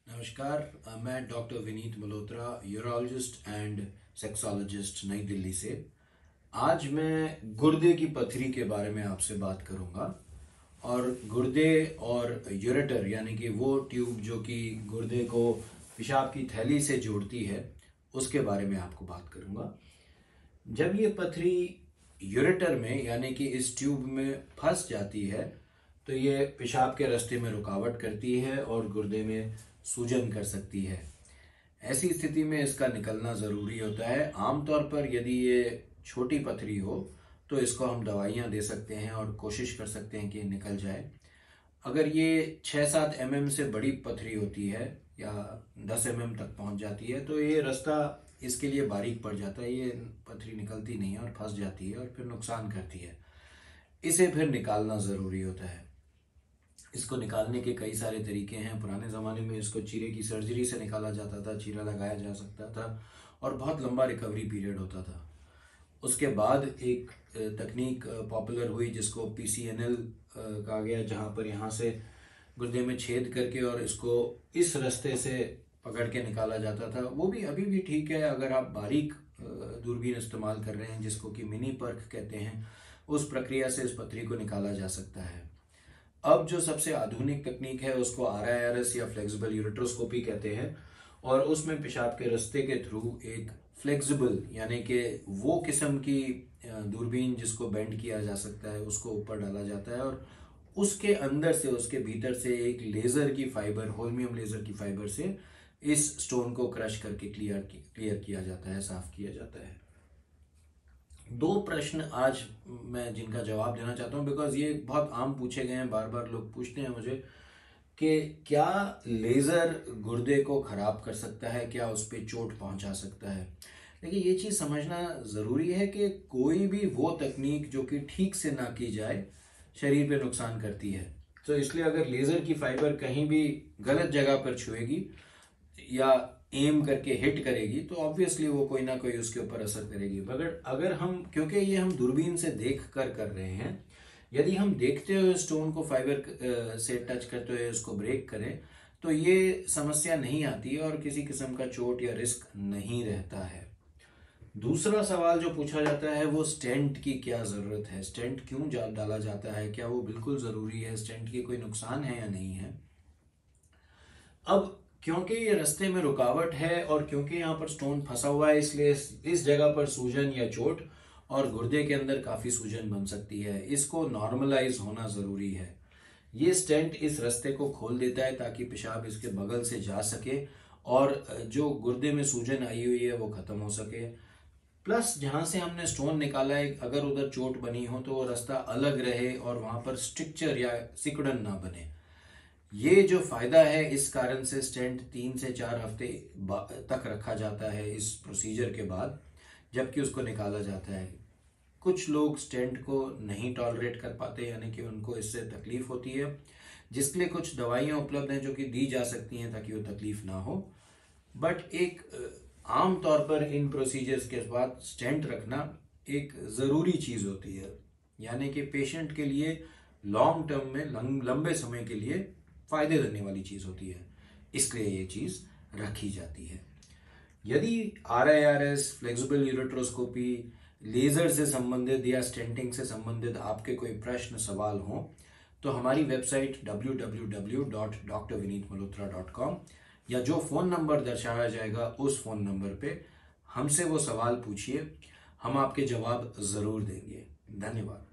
नमस्कार, मैं doctor Vineet Malhotra, urologist and sexologist, नई दिल्ली से। आज मैं गुर्दे की पथरी के बारे में आपसे बात करूंगा और गुर्दे और यूरेटर यानी कि वो ट्यूब जो कि गुर्दे को पेशाब की थैली से जोड़ती है उसके बारे में आपको बात करूंगा। जब ये पथरी यूरेटर में यानी कि इस ट्यूब में फंस जाती है तो ये पेशाब के रास्ते में रुकावट करती है और गुर्दे में सूजन कर सकती है। ऐसी स्थिति में इसका निकलना ज़रूरी होता है। आमतौर पर यदि ये छोटी पथरी हो तो इसको हम दवाइयाँ दे सकते हैं और कोशिश कर सकते हैं कि ये निकल जाए। अगर ये 6-7 mm से बड़ी पथरी होती है या 10 mm तक पहुंच जाती है तो ये रास्ता इसके लिए बारीक पड़ जाता है, ये पथरी निकलती नहीं है और फंस जाती है और फिर नुकसान करती है। इसे फिर निकालना ज़रूरी होता है। इसको निकालने के कई सारे तरीके हैं। पुराने ज़माने में इसको चीरे की सर्जरी से निकाला जाता था, चीरा लगाया जा सकता था और बहुत लंबा रिकवरी पीरियड होता था। उसके बाद एक तकनीक पॉपुलर हुई जिसको PCNL कहा गया, जहाँ पर यहाँ से गुर्दे में छेद करके और इसको इस रास्ते से पकड़ के निकाला जाता था। वो भी अभी भी ठीक है अगर आप बारीक दूरबीन इस्तेमाल कर रहे हैं जिसको कि मिनी पर्क कहते हैं, उस प्रक्रिया से इस पथरी को निकाला जा सकता है। अब जो सबसे आधुनिक तकनीक है उसको RIRS या फ्लेक्सिबल यूरेट्रोस्कोपी कहते हैं और उसमें पेशाब के रास्ते के थ्रू एक फ्लेक्सिबल यानी कि वो किस्म की दूरबीन जिसको बेंड किया जा सकता है उसको ऊपर डाला जाता है और उसके अंदर से, उसके भीतर से एक लेजर की फाइबर, होल्मियम लेजर की फाइबर से इस स्टोन को क्रश करके क्लियर किया जाता है, साफ किया जाता है। 2 प्रश्न आज मैं जिनका जवाब देना चाहता हूं बिकॉज ये बहुत आम पूछे गए हैं, बार बार लोग पूछते हैं मुझे कि क्या लेज़र गुर्दे को ख़राब कर सकता है, क्या उस पर चोट पहुंचा सकता है। देखिए, ये चीज़ समझना ज़रूरी है कि कोई भी वो तकनीक जो कि ठीक से ना की जाए शरीर पे नुकसान करती है। तो इसलिए अगर लेज़र की फाइबर कहीं भी गलत जगह पर छुएगी या एम करके हिट करेगी तो ऑब्वियसली वो कोई ना कोई उसके ऊपर असर करेगी। मगर अगर हम, क्योंकि ये हम दूरबीन से देख कर रहे हैं, यदि हम देखते हुए स्टोन को फाइबर से टच करते हुए उसको ब्रेक करें तो ये समस्या नहीं आती और किसी किस्म का चोट या रिस्क नहीं रहता है। दूसरा सवाल जो पूछा जाता है वो स्टेंट की क्या ज़रूरत है, स्टेंट क्यों डाला जाता है, क्या वो बिल्कुल ज़रूरी है, स्टेंट के कोई नुकसान है या नहीं है। अब क्योंकि ये रास्ते में रुकावट है और क्योंकि यहाँ पर स्टोन फंसा हुआ है इसलिए इस जगह पर सूजन या चोट और गुर्दे के अंदर काफ़ी सूजन बन सकती है। इसको नॉर्मलाइज होना ज़रूरी है। ये स्टेंट इस रास्ते को खोल देता है ताकि पेशाब इसके बगल से जा सके और जो गुर्दे में सूजन आई हुई है वो ख़त्म हो सके। प्लस जहाँ से हमने स्टोन निकाला है अगर उधर चोट बनी हो तो वो रास्ता अलग रहे और वहाँ पर स्ट्रिक्चर या सिकुड़न ना बने। ये जो फायदा है, इस कारण से स्टेंट 3 से 4 हफ्ते तक रखा जाता है इस प्रोसीजर के बाद, जबकि उसको निकाला जाता है। कुछ लोग स्टेंट को नहीं टॉलरेट कर पाते यानी कि उनको इससे तकलीफ होती है, जिसके लिए कुछ दवाइयाँ उपलब्ध हैं जो कि दी जा सकती हैं ताकि वो तकलीफ ना हो। बट एक आम तौर पर इन प्रोसीजर्स के बाद स्टेंट रखना एक ज़रूरी चीज़ होती है, यानी कि पेशेंट के लिए लॉन्ग टर्म में, लंबे समय के लिए फायदे देने वाली चीज़ होती है, इसलिए ये चीज़ रखी जाती है। यदि RIRS, फ्लेक्सिबल यूरेट्रोस्कोपी, लेज़र से संबंधित या स्टेंटिंग से संबंधित आपके कोई प्रश्न सवाल हों तो हमारी वेबसाइट www.drvinitmalhotra.com या जो फ़ोन नंबर दर्शाया जाएगा उस फ़ोन नंबर पे हमसे वो सवाल पूछिए, हम आपके जवाब ज़रूर देंगे। धन्यवाद।